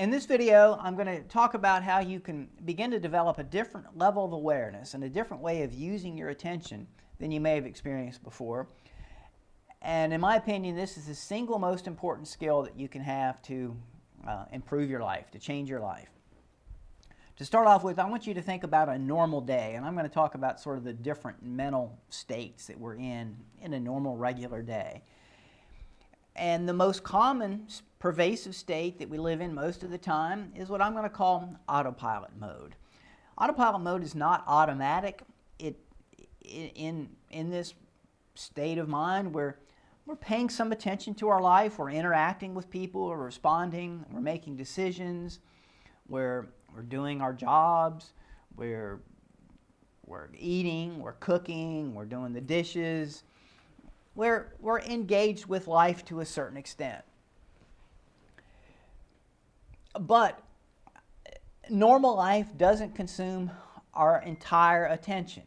In this video, I'm going to talk about how you can begin to develop a different level of awareness and a different way of using your attention than you may have experienced before. And in my opinion, this is the single most important skill that you can have to improve your life, to change your life. To start off with, I want you to think about a normal day, and I'm going to talk about sort of the different mental states that we're in a normal, regular day. And the most common pervasive state that we live in most of the time is what I'm going to call autopilot mode. Autopilot mode is not automatic. In this state of mind, we're paying some attention to our life, we're interacting with people, we're responding, we're making decisions, we're doing our jobs, we're eating, we're cooking, we're doing the dishes. We're engaged with life to a certain extent. But normal life doesn't consume our entire attention.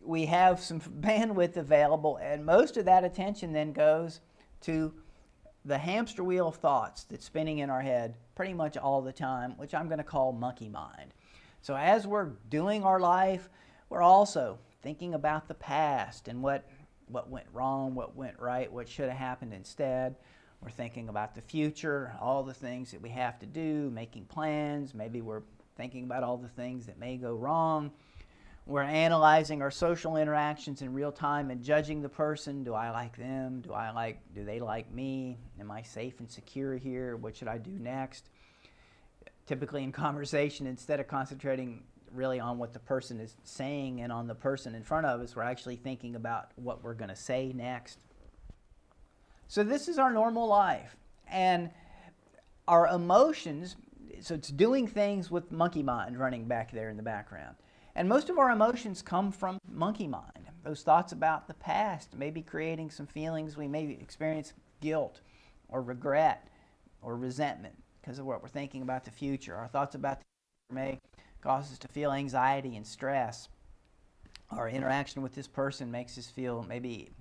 We have some bandwidth available, and most of that attention then goes to the hamster wheel of thoughts that's spinning in our head pretty much all the time, which I'm going to call monkey mind. So as we're doing our life, we're also thinking about the past and what went wrong, what went right, what should have happened instead. We're thinking about the future, all the things that we have to do, making plans. Maybe we're thinking about all the things that may go wrong. We're analyzing our social interactions in real time and judging the person. Do I like them? Do they like me? Am I safe and secure here? What should I do next? Typically in conversation, instead of concentrating really on what the person is saying and on the person in front of us, we're actually thinking about what we're going to say next. So this is our normal life. And our emotions, so it's doing things with monkey mind running back there in the background. And most of our emotions come from monkey mind. Those thoughts about the past, maybe creating some feelings. We may experience guilt or regret or resentment because of what we're thinking about the future. Our thoughts about the future may cause us to feel anxiety and stress. Our interaction with this person makes us feel maybe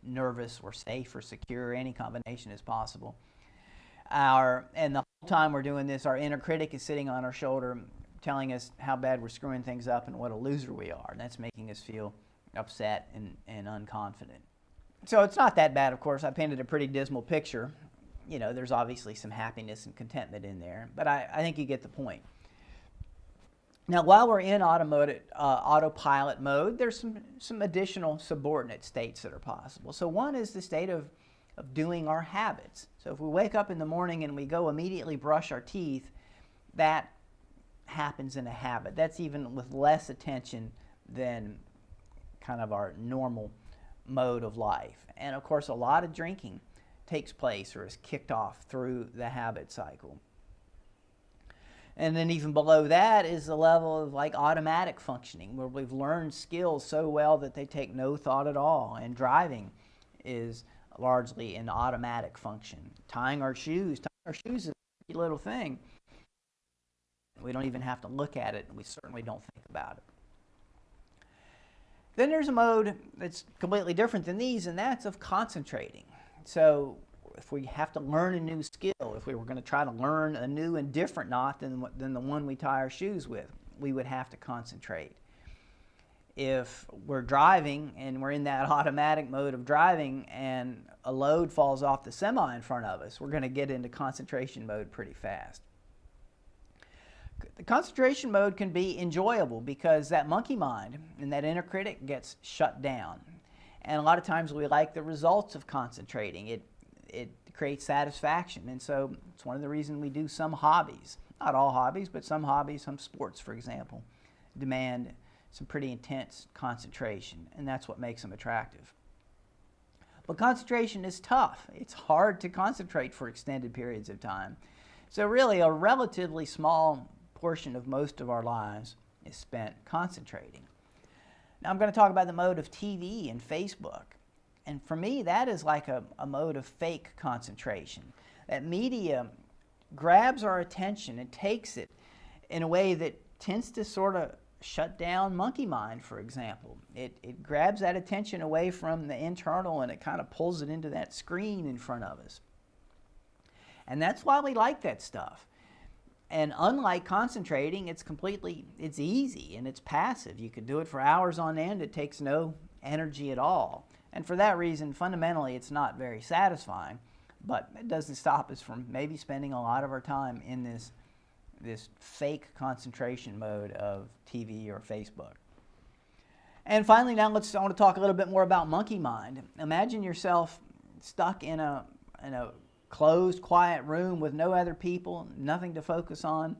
nervous or safe or secure. Any combination is possible. And the whole time we're doing this, our inner critic is sitting on our shoulder telling us how bad we're screwing things up and what a loser we are. And that's making us feel upset and unconfident. So it's not that bad, of course. I painted a pretty dismal picture. You know, there's obviously some happiness and contentment in there, but I think you get the point. Now, while we're in autopilot mode, there's some additional subordinate states that are possible. So one is the state of doing our habits. So if we wake up in the morning and we go immediately brush our teeth, that happens in a habit. That's even with less attention than kind of our normal mode of life. And of course, a lot of drinking takes place or is kicked off through the habit cycle. And then even below that is the level of like automatic functioning, where we've learned skills so well that they take no thought at all. And driving is largely an automatic function. Tying our shoes is a little thing. We don't even have to look at it, and we certainly don't think about it. Then there's a mode that's completely different than these, and that's of concentrating. So if we have to learn a new skill, if we were going to try to learn a new and different knot than the one we tie our shoes with, we would have to concentrate. If we're driving and we're in that automatic mode of driving and a load falls off the semi in front of us, we're going to get into concentration mode pretty fast. The concentration mode can be enjoyable because that monkey mind and that inner critic gets shut down. And a lot of times we like the results of concentrating. It creates satisfaction. And so it's one of the reasons we do some hobbies. Not all hobbies, but some hobbies, some sports, for example, demand some pretty intense concentration. And that's what makes them attractive. But concentration is tough. It's hard to concentrate for extended periods of time. So really a relatively small portion of most of our lives is spent concentrating. Now I'm going to talk about the mode of TV and Facebook. And for me, that is like a mode of fake concentration. That media grabs our attention and takes it in a way that tends to sort of shut down monkey mind, for example. It grabs that attention away from the internal and it kind of pulls it into that screen in front of us. And that's why we like that stuff. And unlike concentrating, it's easy and it's passive. You could do it for hours on end. It takes no energy at all. And for that reason, fundamentally, it's not very satisfying, but it doesn't stop us from maybe spending a lot of our time in this fake concentration mode of TV or Facebook. And finally, now I want to talk a little bit more about monkey mind. Imagine yourself stuck in a closed, quiet room with no other people, nothing to focus on,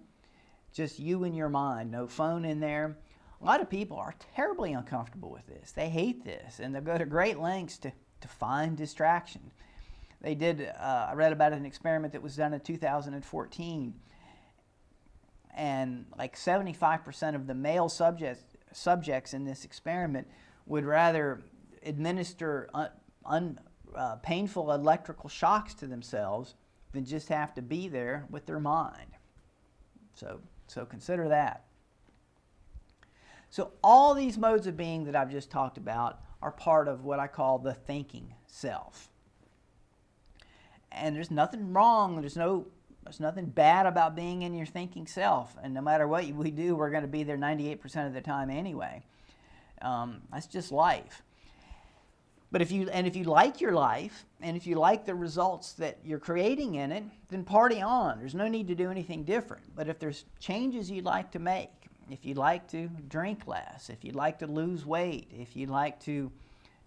just you and your mind, no phone in there. A lot of people are terribly uncomfortable with this. They hate this, and they'll go to great lengths to find distraction. I read about an experiment that was done in 2014, and like 75% of the male subjects in this experiment would rather administer painful electrical shocks to themselves than just have to be there with their mind. So consider that. So all these modes of being that I've just talked about are part of what I call the thinking self. And there's nothing wrong, there's nothing bad about being in your thinking self. And no matter what we do, we're going to be there 98% of the time anyway. That's just life. But if you like your life, and if you like the results that you're creating in it, then party on. There's no need to do anything different. But if there's changes you'd like to make, if you'd like to drink less, if you'd like to lose weight, if you'd like to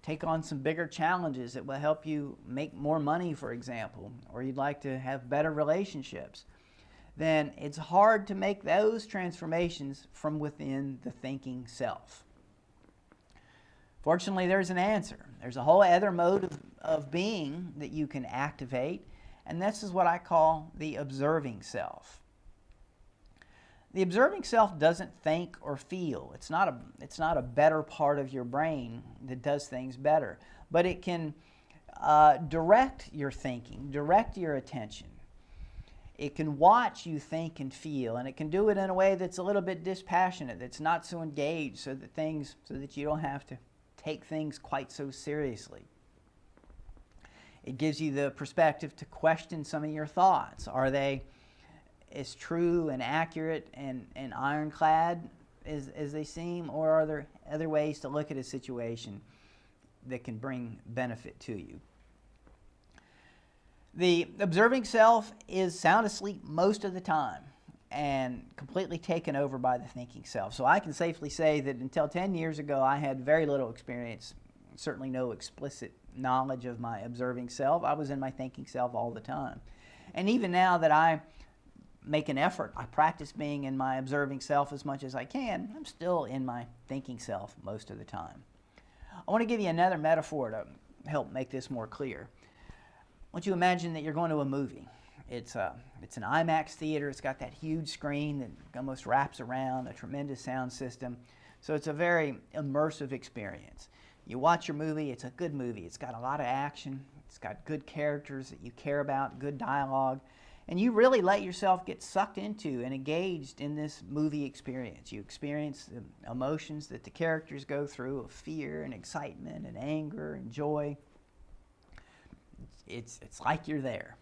take on some bigger challenges that will help you make more money, for example, or you'd like to have better relationships, then it's hard to make those transformations from within the thinking self. Fortunately, there's an answer. There's a whole other mode of being that you can activate, and this is what I call the observing self. The observing self doesn't think or feel. It's not a better part of your brain that does things better, but it can direct your thinking, direct your attention. It can watch you think and feel, and it can do it in a way that's a little bit dispassionate, that's not so engaged, so that you don't have to take things quite so seriously. It gives you the perspective to question some of your thoughts. Are they as true and accurate and ironclad as they seem, or are there other ways to look at a situation that can bring benefit to you? The observing self is sound asleep most of the time and completely taken over by the thinking self. So I can safely say that until 10 years ago, I had very little experience, certainly no explicit knowledge of my observing self. I was in my thinking self all the time. And even now that I make an effort, I practice being in my observing self as much as I can, I'm still in my thinking self most of the time. I want to give you another metaphor to help make this more clear. I want you to imagine that you're going to a movie. It's an IMAX theater. It's got that huge screen that almost wraps around, a tremendous sound system. So it's a very immersive experience. You watch your movie, it's a good movie. It's got a lot of action. It's got good characters that you care about, good dialogue. And you really let yourself get sucked into and engaged in this movie experience. You experience the emotions that the characters go through of fear and excitement and anger and joy. It's like you're there.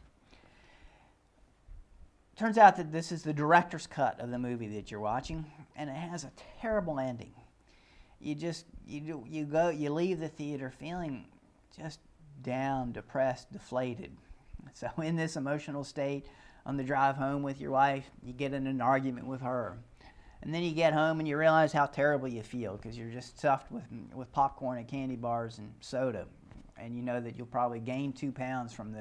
Turns out that this is the director's cut of the movie that you're watching, and it has a terrible ending. You leave the theater feeling just down, depressed, deflated. So in this emotional state, on the drive home with your wife, you get in an argument with her. And then you get home and you realize how terrible you feel because you're just stuffed with popcorn and candy bars and soda. And you know that you'll probably gain 2 pounds from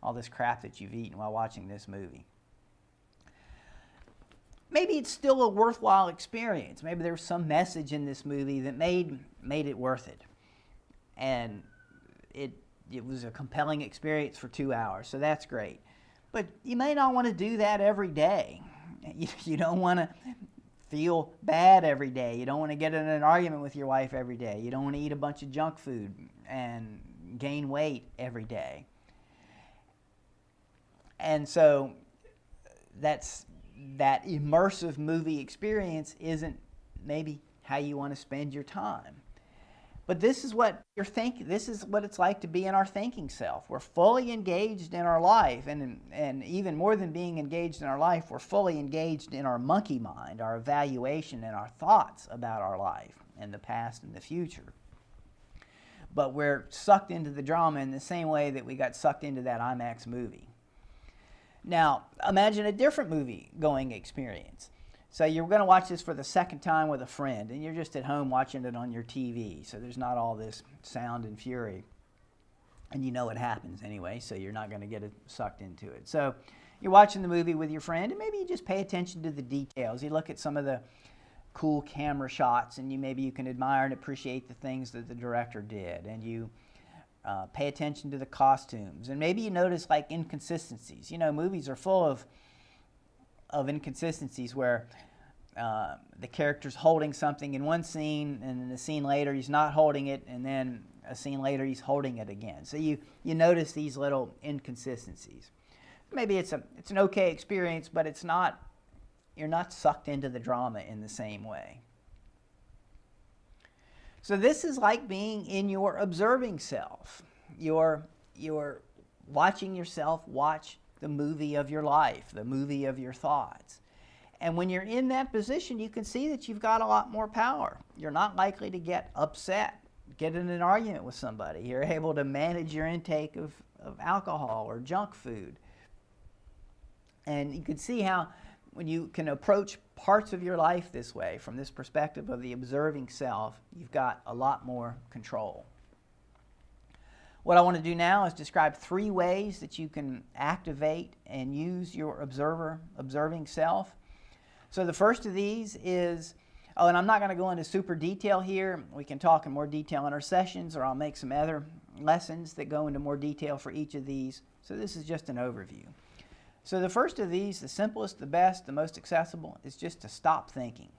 all this crap that you've eaten while watching this movie. Maybe it's still a worthwhile experience. Maybe there's some message in this movie that made it worth it. And it was a compelling experience for 2 hours, so that's great. But you may not want to do that every day. You don't want to feel bad every day. You don't want to get in an argument with your wife every day. You don't want to eat a bunch of junk food and gain weight every day. And so that immersive movie experience isn't maybe how you want to spend your time. But this is what you're thinking. This is what it's like to be in our thinking self. We're fully engaged in our life, and even more than being engaged in our life, we're fully engaged in our monkey mind, our evaluation and our thoughts about our life and the past and the future. But we're sucked into the drama in the same way that we got sucked into that IMAX movie. Now, imagine a different movie going experience. So you're going to watch this for the second time with a friend, and you're just at home watching it on your TV, so there's not all this sound and fury. And you know what happens anyway, so you're not going to get sucked into it. So you're watching the movie with your friend, and maybe you just pay attention to the details. You look at some of the cool camera shots, and maybe you can admire and appreciate the things that the director did, and you pay attention to the costumes, and maybe you notice like inconsistencies. You know, movies are full of inconsistencies where the character's holding something in one scene, and in the scene later he's not holding it, and then a scene later he's holding it again. So you notice these little inconsistencies. Maybe it's an okay experience, but you're not sucked into the drama in the same way. So this is like being in your observing self. You're watching yourself watch the movie of your life, the movie of your thoughts. And when you're in that position, you can see that you've got a lot more power. You're not likely to get upset, get in an argument with somebody. You're able to manage your intake of alcohol or junk food. And you can see how when you can approach parts of your life this way, from this perspective of the observing self, you've got a lot more control. What I want to do now is describe 3 ways that you can activate and use your observing self. So the first of these is, and I'm not going to go into super detail here. We can talk in more detail in our sessions, or I'll make some other lessons that go into more detail for each of these. So this is just an overview. So the first of these, the simplest, the best, the most accessible, is just to stop thinking.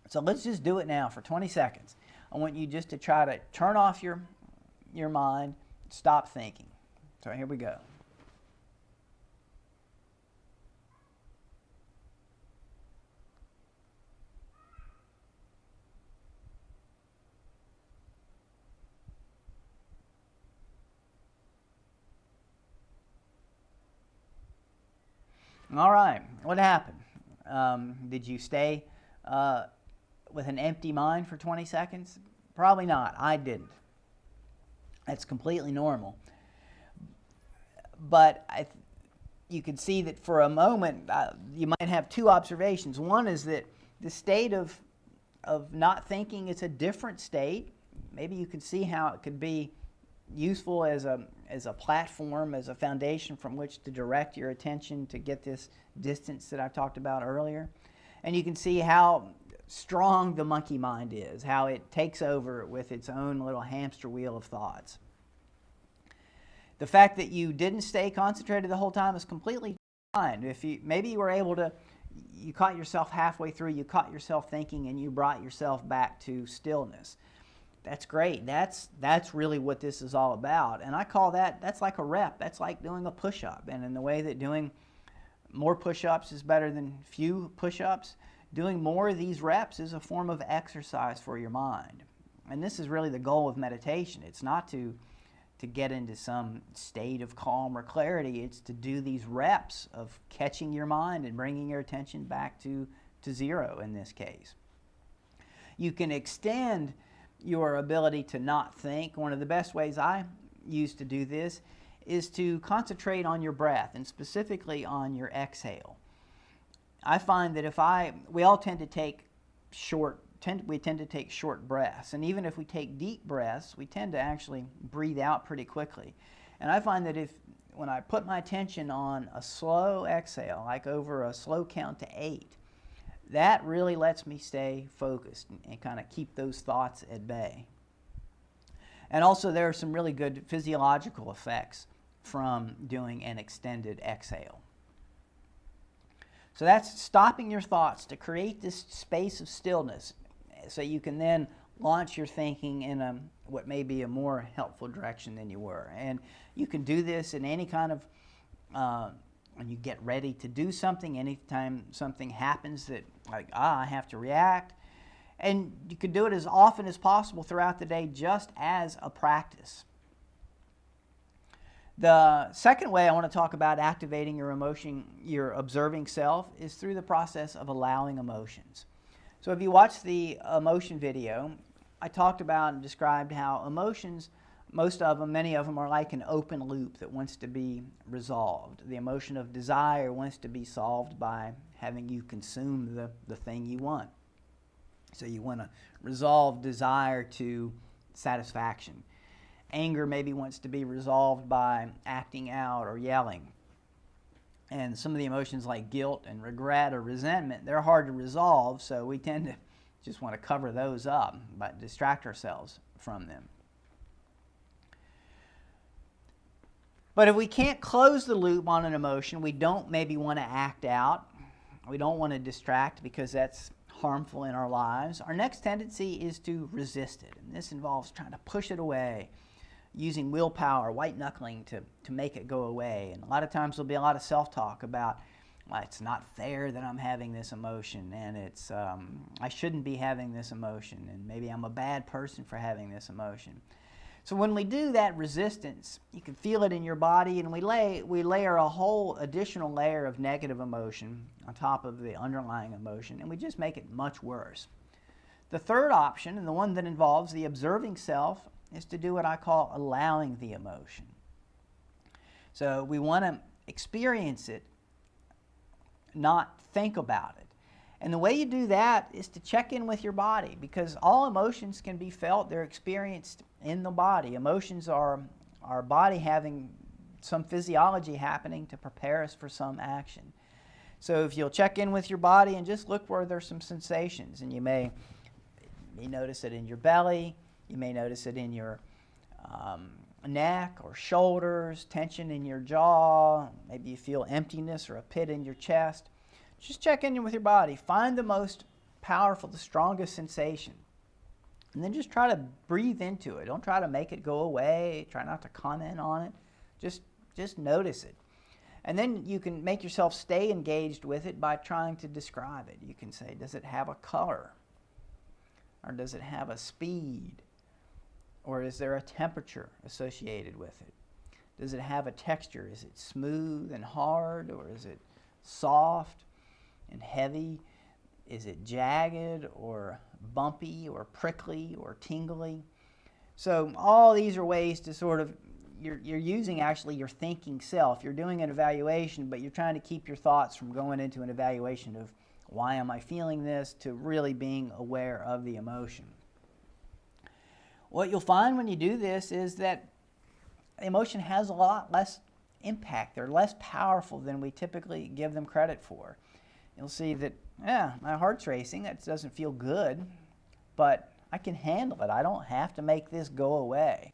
So let's just do it now for 20 seconds. I want you just to try to turn off your mind, stop thinking. So here we go. All right, what happened? Did you stay with an empty mind for 20 seconds? Probably not. I didn't. That's completely normal. But you can see that for a moment, you might have 2 observations. One is that the state of not thinking is a different state. Maybe you can see how it could be useful as a platform, as a foundation from which to direct your attention to get this distance that I talked about earlier. And you can see how strong the monkey mind is, how it takes over with its own little hamster wheel of thoughts. The fact that you didn't stay concentrated the whole time is completely fine. If maybe you were able to, you caught yourself halfway through, you caught yourself thinking, and you brought yourself back to stillness. That's great. That's really what this is all about. And I call that's like a rep. That's like doing a push-up. And in the way that doing more push-ups is better than few push-ups, doing more of these reps is a form of exercise for your mind. And this is really the goal of meditation. It's not to get into some state of calm or clarity. It's to do these reps of catching your mind and bringing your attention back to zero in this case. You can extend your ability to not think. One of the best ways I use to do this is to concentrate on your breath, and specifically on your exhale. I find that we all tend to take short breaths, and even if we take deep breaths, we tend to actually breathe out pretty quickly. And I find that when I put my attention on a slow exhale, like over a slow count to 8, that really lets me stay focused and kind of keep those thoughts at bay. And also there are some really good physiological effects from doing an extended exhale. So that's stopping your thoughts to create this space of stillness so you can then launch your thinking in what may be a more helpful direction than you were. And you can do this in any kind of when you get ready to do something, anytime something happens that I have to react, And you could do it as often as possible throughout the day just as a practice. The second way I want to talk about activating your emotion, your observing self, is through the process of allowing emotions. So if you watch the emotion video, I talked about and described how emotions, most of them, many of them, are like an open loop that wants to be resolved. The emotion of desire wants to be solved by having you consume the thing you want. So you want to resolve desire to satisfaction. Anger maybe wants to be resolved by acting out or yelling. And some of the emotions like guilt and regret or resentment, they're hard to resolve, so we tend to just want to cover those up, but distract ourselves from them. But if we can't close the loop on an emotion, we don't maybe want to act out. We don't want to distract because that's harmful in our lives. Our next tendency is to resist it. And this involves trying to push it away, using willpower, white knuckling to make it go away. And a lot of times there'll be a lot of self-talk about, well, it's not fair that I'm having this emotion, and it's I shouldn't be having this emotion, and maybe I'm a bad person for having this emotion. So when we do that resistance, you can feel it in your body, and we layer a whole additional layer of negative emotion on top of the underlying emotion, and we just make it much worse. The third option, and the one that involves the observing self, is to do what I call allowing the emotion. So we want to experience it, not think about it. And the way you do that is to check in with your body, because all emotions can be felt, they're experienced in the body. Emotions are our body having some physiology happening to prepare us for some action. So if you'll check in with your body and just look where there's some sensations, and you may notice it in your belly, you may notice it in your neck or shoulders, tension in your jaw, maybe you feel emptiness or a pit in your chest. Just check in with your body. Find the most powerful, the strongest sensation. And then just try to breathe into it. Don't try to make it go away. Try not to comment on it. Just notice it. And then you can make yourself stay engaged with it by trying to describe it. You can say, does it have a color? Or does it have a speed? Or is there a temperature associated with it? Does it have a texture? Is it smooth and hard, or is it soft and heavy? Is it jagged or bumpy or prickly or tingly? So all these are ways to sort of, you're using actually your thinking self. You're doing an evaluation, but you're trying to keep your thoughts from going into an evaluation of why am I feeling this, to really being aware of the emotion. What you'll find when you do this is that emotion has a lot less impact. They're less powerful than we typically give them credit for. You'll see that, yeah, my heart's racing. That doesn't feel good, but I can handle it. I don't have to make this go away.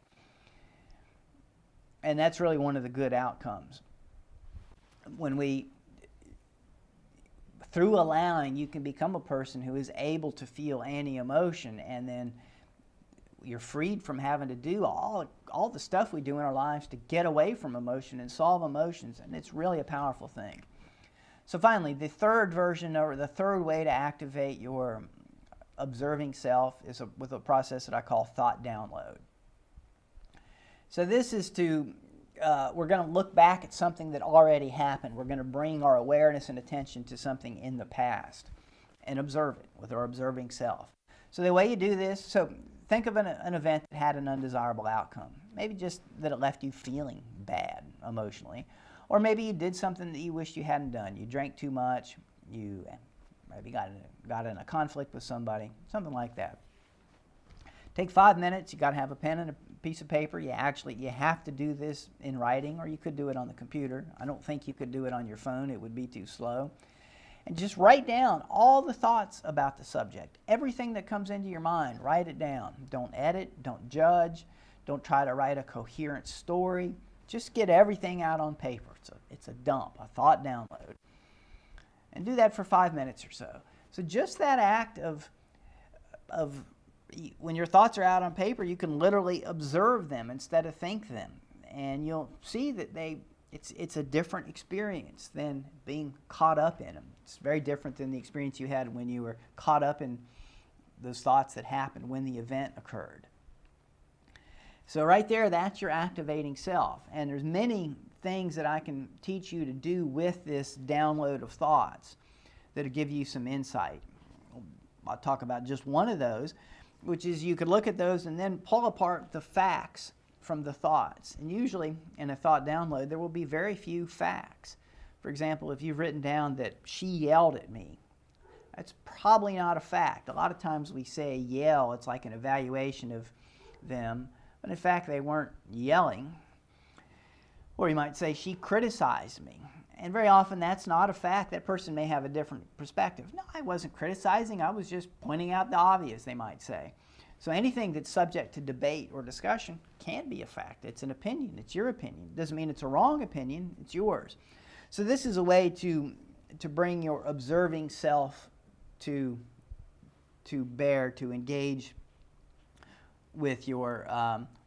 And that's really one of the good outcomes. When we, through allowing, you can become a person who is able to feel any emotion, and then you're freed from having to do all the stuff we do in our lives to get away from emotion and solve emotions, and it's really a powerful thing. So finally, the third version, or the third way to activate your observing self, is with a process that I call thought download. So this is to, we're going to look back at something that already happened. We're going to bring our awareness and attention to something in the past and observe it with our observing self. So the way you do this, so think of an event that had an undesirable outcome. Maybe just that it left you feeling bad emotionally. Or maybe you did something that you wished you hadn't done. You drank too much. You maybe got in a conflict with somebody, something like that. Take 5 minutes. You got to have a pen and a piece of paper. You have to do this in writing, or you could do it on the computer. I don't think you could do it on your phone. It would be too slow. And just write down all the thoughts about the subject. Everything that comes into your mind, write it down. Don't edit, don't judge, don't try to write a coherent story. Just get everything out on paper. It's a dump, a thought download. And do that for 5 minutes or so. So just that act of when your thoughts are out on paper, you can literally observe them instead of think them. And you'll see that it's a different experience than being caught up in them. It's very different than the experience you had when you were caught up in those thoughts that happened when the event occurred. So right there, that's your activating self. And there's many things that I can teach you to do with this download of thoughts that'll give you some insight. I'll talk about just one of those, which is you could look at those and then pull apart the facts from the thoughts. And usually in a thought download, there will be very few facts. For example, if you've written down that she yelled at me, that's probably not a fact. A lot of times we say yell, it's like an evaluation of them, but in fact they weren't yelling. Or you might say she criticized me. And very often that's not a fact. That person may have a different perspective. No, I wasn't criticizing. I was just pointing out the obvious, they might say. So anything that's subject to debate or discussion can be a fact. It's an opinion. It's your opinion. It doesn't mean it's a wrong opinion. It's yours. So this is a way to bring your observing self to bear, to engage with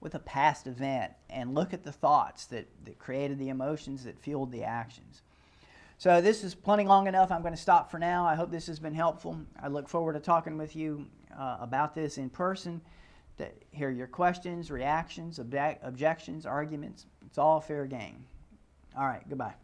with a past event and look at the thoughts that created the emotions that fueled the actions. So this is plenty long enough. I'm going to stop for now. I hope this has been helpful. I look forward to talking with you about this in person, to hear your questions, reactions, objections, arguments. It's all fair game. All right, goodbye.